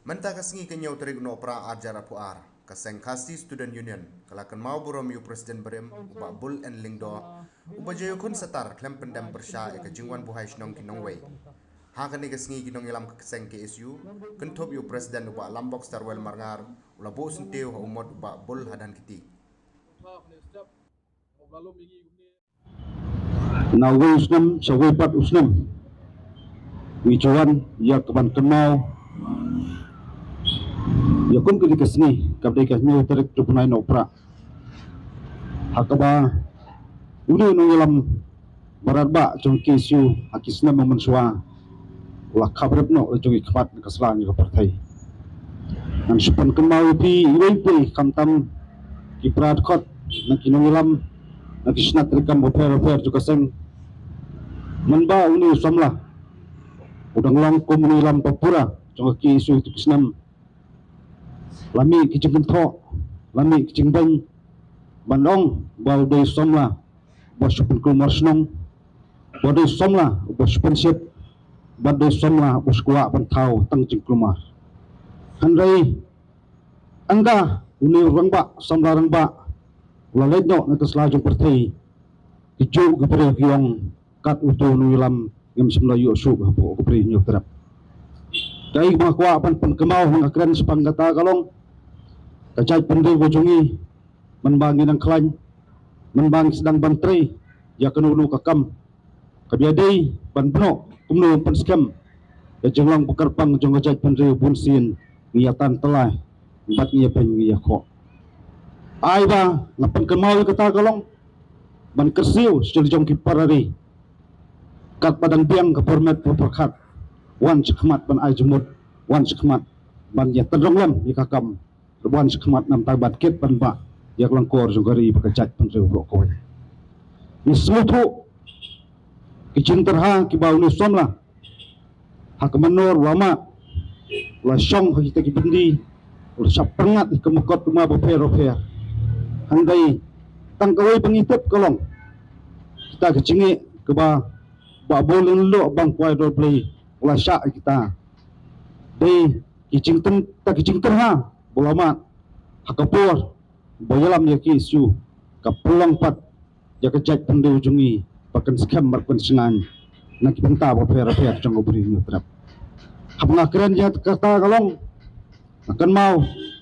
Menta kasingi kenyau terigno pra arjara puar. Kaseng kasi student union. Kalakan mau burom yu presiden berem. Uba bul en lingdo. Uba jayo kun setar klem pendam bersya eka jingwan buhai shnong kinong wei. Hakan ni kasingi kinong ilam kaseng KSU. Kentop yu presiden uba lambok starwell marngar. Ula bo senteu ha umot uba bul hadan kiti. Nawi usnam sawi pat usnam wijuan ya keban kenau ya kun kini kesni kabdai kasni tarik tupunai nopra hakaba unu nungilam bararba jong kesu hakisna memensua la kabrep no jong ikmat kaslan ni partai nang supan kenau pi iwei kamtam kiprat kot nakinungilam nakisna terikam boper juga seng menba uni samla udang lang komuni lam papura jong ki isu itu kisnam lami kijing bento lami kijing bang bandong bal de samla bosupun kumar snong bode samla bosupun sip bade samla boskua bantau tang jing kumar handai anga uni rangba samla rangba laledno na kaslajong partai ijo gupre giong kat uto nuilam ngam simla yu su po ko pri nyu terap dai makwa pan kemau hang akran sepang kata kalong kajai pendai bojongi menbangi nang klan menbang sedang bantri ya kenulu kakam kabiadai ban bno kumno pan skam ya jenglang pekarpang jong kajai pendai bunsin niatan telah bat nia pen ya ko ai ba ngapan kemau kata kalong ban kersiu sejol jong kiparari kat padang biang ke format perkat wan sekmat ban ai jumut wan sekmat ban ya terdonglam ya kakam wan sekmat nam tabat ket ban ba ya langkor jogari bekajat penreu rokoi ni semutu kicing terha ki bau ni somla hak menor lama la syong kita ki bendi ursap pengat ke mekot rumah beper handai tang kawai pengitip kolong kita kecingi ke ba boleh lo bang kuai role play ulah syak kita dei kicing terha bolama hakapur boyalam ya ki isu kapulang pat ya kejat pendeu jungi pakan skam markan sengan nak penta per jong beri ni terap hab ngakren ya kata kalong akan mau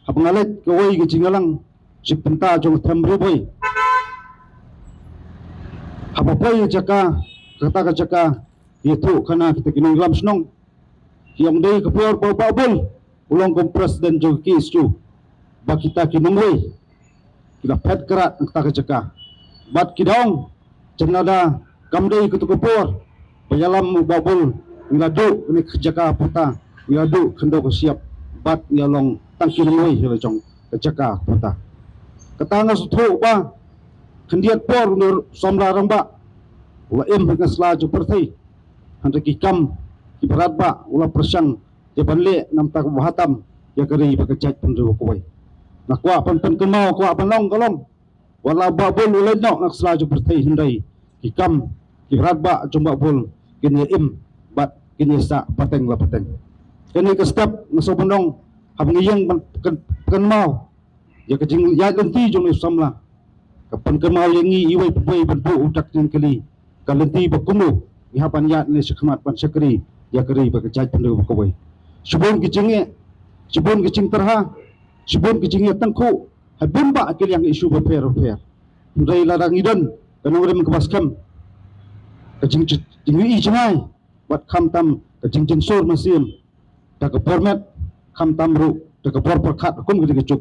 hab ngalet kawai kicing alang sik penta jong tamru boy hab apa ya jaka kata jaka itu karena kita kini lam senong yang dari kepuar babul ulang kompres dan joki isu bak kita kinungwe kita pet kerat kata jaka bat kidong cenada kamdei kutu kepuar bayalam babul ngadu ini jaka puta ngadu kendo siap bat nyalong tangki nungwe helajong jaka puta ketanga sutu ba kendiat por nur somlarang ba ula em dengan selaju partai handa kikam ibarat ba ula persang je banle nam tak bahatam ya kari bakajat pendu koi nakwa pan kemau kwa panong kolong wala ba bol ula no nak selaju partai hindai kikam ibarat ba jumba bol kini em bat kini sa pateng la pateng kini ke step naso panong hab ngiyang kan mau ya kejing ya lenti jong samla kapan kemau yang ngi iwai pai bentuk udak ning kali kalenti bakumu ihapan yat ni sekmat pan sekri ya keri bakajat pendu koi subun kicing terha subun kicing tangku habun ba akil yang isu beper ndai larang idon kanong rem kebaskam kicing i cengai wat kham tam kicing sor masim ta ke format kham tam ru ta ke perkat kum gede kecuk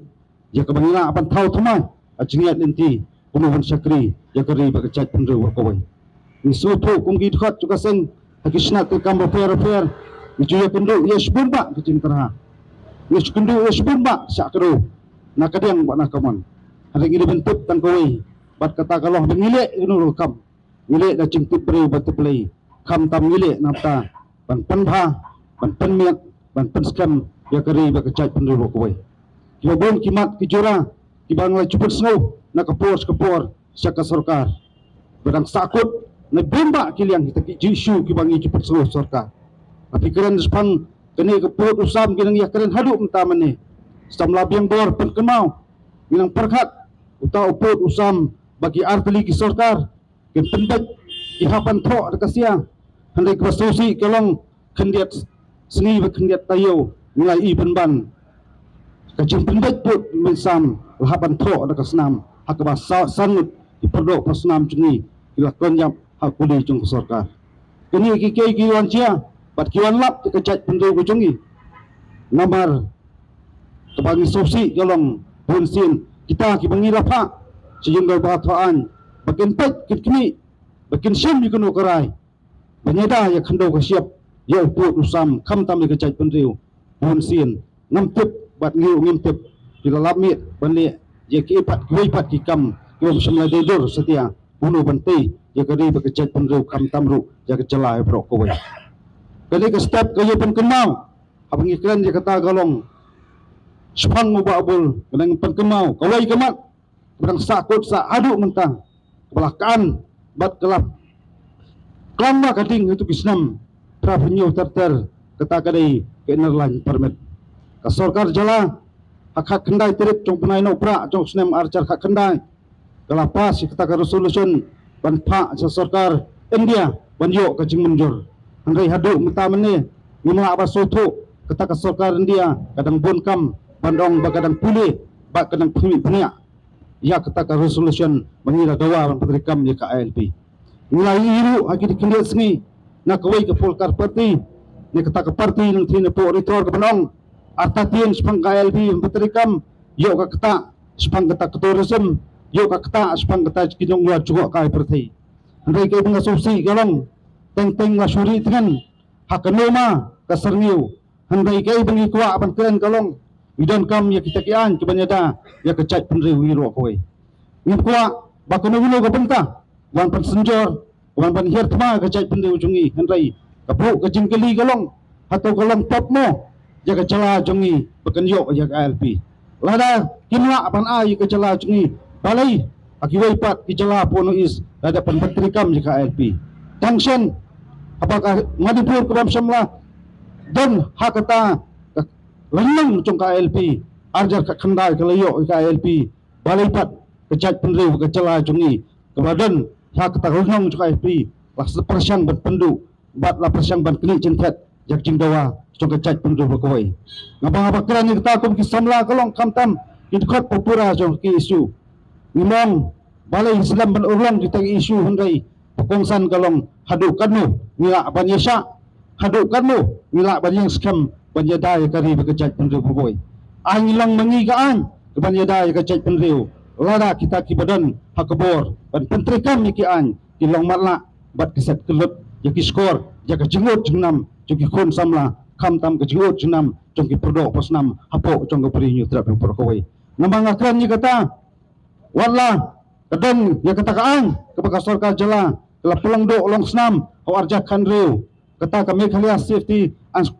ya kabangina apan thau thumai ajingat lenti kunuhan sekri ya keri bakajat pendu koi isutu kumgi dikhat juga seng hakisna ke kam repair ijuya pendu yes bumba kicing terha yes kendu yes bumba sakro nakadeng ba nakaman hari ini bentuk tan koi bat kata kalau bengile inu kam ngile da cingtip bre bat play kam tam ngile napta ban panbha ban panmiat ban panskam ya kari ba kecai pendu koi kibon kimat kijura kibang la cuput snow nakapor saka sarkar badang sakut na bumba kiliang kita jisu kibangi cepat seluruh sorka tapi keren sepang kini keput usam ginang ya keren haduk mentaman ni stam labiang bor penkenau ginang perkat utau uput usam bagi arteli ki sorkar kin pendek ihapan tho dekasia handai kwasosi kelong kendiat seni ba kendiat tayo nilai i penban kajing pendek put mensam lahapan tho dekasnam hakba sanut di perdok pasnam cungi ilakon jam hakuli cung sorkar kini ki kiwan cia bat kiwan lap kecaj pendek ujungi namar kebangi sosi kelong bunsin kita ki bangi lapa sejenggal bahataan bakin pet kini bakin syam di kenu kerai banyada ya kendo ke siap ya uput usam kam tam di kecaj pendek bunsin ngamtip bat ngiu ngimtip bila lamit bani ya ki ipat ki kam kiwam semla dedur setia bunuh bantai ya kadi bekecaj pendek kam tamru ya kecelai bro kowe kadi ke step ke yepen kenau abang iklan dia kata galong sepang mubabul kenang penkemau kawai kemat pedang sakut sa aduk mentang kebelakaan bat kelap kelamba kading itu kisnam trapenyu terter kata kadai ke nerlan permit ka sorkar jala hak kendai terip cong penai no pra cong snem arcar hak kendai kelapa si kata ka resolution ban pa sa sorkar India banyo ka jing munjur andai haduk mentaman ni ngumla abasoto kata ka sorkar India kadang bonkam bandong bagadang pulih bak kadang peniak ya kata ka resolution mengira dawa ban patrikam ni ka ALP mulai iru haki dikendiat sengi na kawai ke polkar parti ni kata ka parti nang thina po ritor ka bandong artatien sepang ka ALP patrikam yo ka kata sepang kata tourism yo ka kata sepang kata kinong luar juga ka parti andai kay mga subsi galong teng la suri dengan hakanoma kasarniu handai kay bangi kuwa ban keren galong idon kam ya kita kian kebanyada ya kecaj penriu hiro kowe ngim kuwa bakono wilo ka benta wan pan senjor wan pan hier tma kecaj penriu jungi handai kapu ka jingkeli galong atau galong top mo ya kecala jungi bekenyo ya ALP lada kinwa pan ai kecala jungi balai akiwai pat kecala pono is lada pan patrikam ya ALP tension apakah ngadipur kubam semla dan hakata lenang cong KLP ajar kat kendai kelayo KLP balipat kecaj penriu kecela jungi kebadan hak tak lenang cong KLP lah sepersyang ban pendu bat lah persyang ban kini centet jak jingdawa cong kecaj penriu berkawai ngabang keran ni kita kum kisamla kalong kamtam idkot popura cong ki isu ngimong balai Islam ban ulang kita isu hendai pekongsan kalong hadukanmu ngilak banyesya hadukanmu ngilak banyeng skam banyada ya kari bekecaj penriu boy angilang mengigaan ke banyada ya kecaj penriu lada kita kibadan hakabor ban pentrikam ikian kilong matla bat keset kelut ya ki skor ya kejengut jenam joki kon samla kam tam kejengut jenam joki perdok pasnam hapo jong ke perinyu trap yang perkawai nambang akran ni kata wala kadan ya katakaan kepada sorkar jala kelap pulang do long senam hawarja kanriu kata kami khalia safety and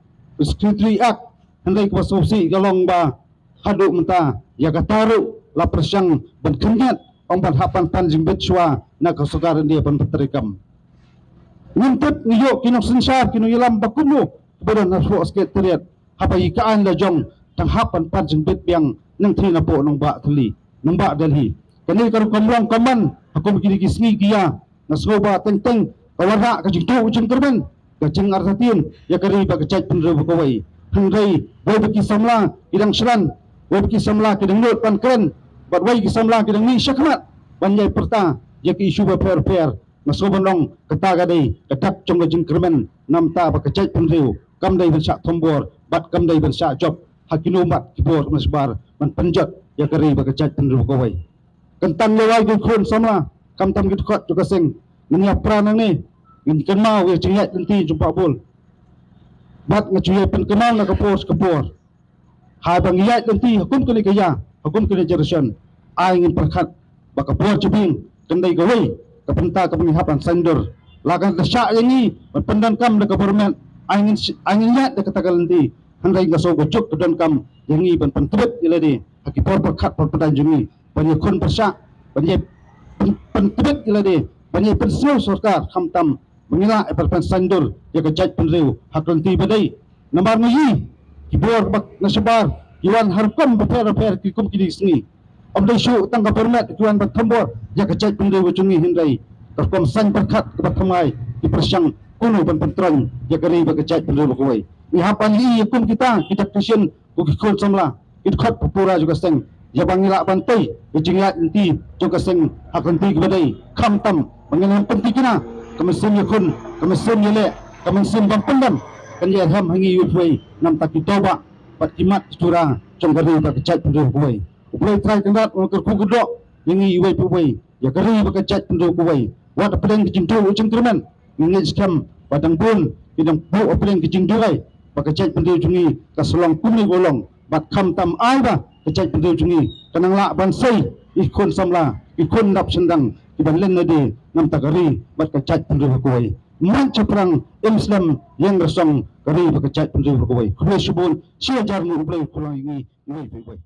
Secretary Act hendai kuasa opsi galong ba haduk menta ya kataru la persyang ban kenyat omban hapan panjing betshwa na kasukar dia ban patrikam ngintip niyo kinong sensyar kinong ilam bakuno kemudian nasbo sekretariat hapa ikaan la jong tang hapan panjing bet biang nang thina po nang ba thli nang ba dalhi kani karu kamrong kaman aku begini kisni kia nasgoba teng kawarha kajingtu ujung kerben kacing artatin ya kari ba kecaj penriu bakawai hangrai boy baki samla idang seran boy baki samla kidang lut pan keren bat wai ki samla kidang ni syakmat banjai perta ya ki isu ba per nasgoban long kata gadai ketak cong kajing kerben namta ba kecaj penriu kam dai ban syak tombor bat kam dai ban syak job hakino mat kibor masbar man penjat ya kari ba kecaj penriu bakawai kentan lewai ku khon samla kam tam ki khot juga sing menyiap pranang ni ingin mau ya cengit nanti jumpa bol bat ngacuy penkenal na kapor hai bang iyat nanti hukum kena kaya hukum kena jerson ai ingin perkat bakapor cebing kendai gawai kapenta kapenghapan sender lagan desyak yang ni pendan kam na government ai ingin yat de katagal nanti handai ngaso gocok kedan kam yang ni ban pentret ilade hakipor perkat perpedan jungi banyak kon persyak banyak pentret ilade banyak pensiu sorkar hamtam mengira perpan sandur ya kecaj penriu hak renti badai Nambar ngayi kibor bak nasabar iwan harkom beper ki kum kini sengi om dai shu tang ka permet iwan bat thambor ya ka cai pindai wajungi hindai terkom san berkat ke bathamai di persang kuno ban pentron ya kari bak cai pindai bakoi ni hapan li kum kita tusin ku kikol samla idkhat pura juga seng ya bangila bantai ujingat inti juga seng hakanti kebadai khamtam mengenam penting kina kemesin yakun kemesin yele kemesin bang pendam kan dia ham hangi yuwei nam tak toba pat kimat curang congkari tak cat pendeu kuwei ublai trai tendat ngker ku gedok yangi yuwei puwei ya kari bak cat pendeu kuwei wat pedeng kicingdu ujung termen ngi skam padang bun bidang bu pedeng kicingduai bak cat pendeu jungi kasolong kuni golong bat kham tam ai ba cat pendeu jungi kanang la ban sei ikon samla ikon dap sendang iban len nade nam takari bat cat pendeu kuwei manca perang Islam yang resong kari berkecat pendiri berkawai. Kubai subun siajar mu ublai kulang ini baik-baik.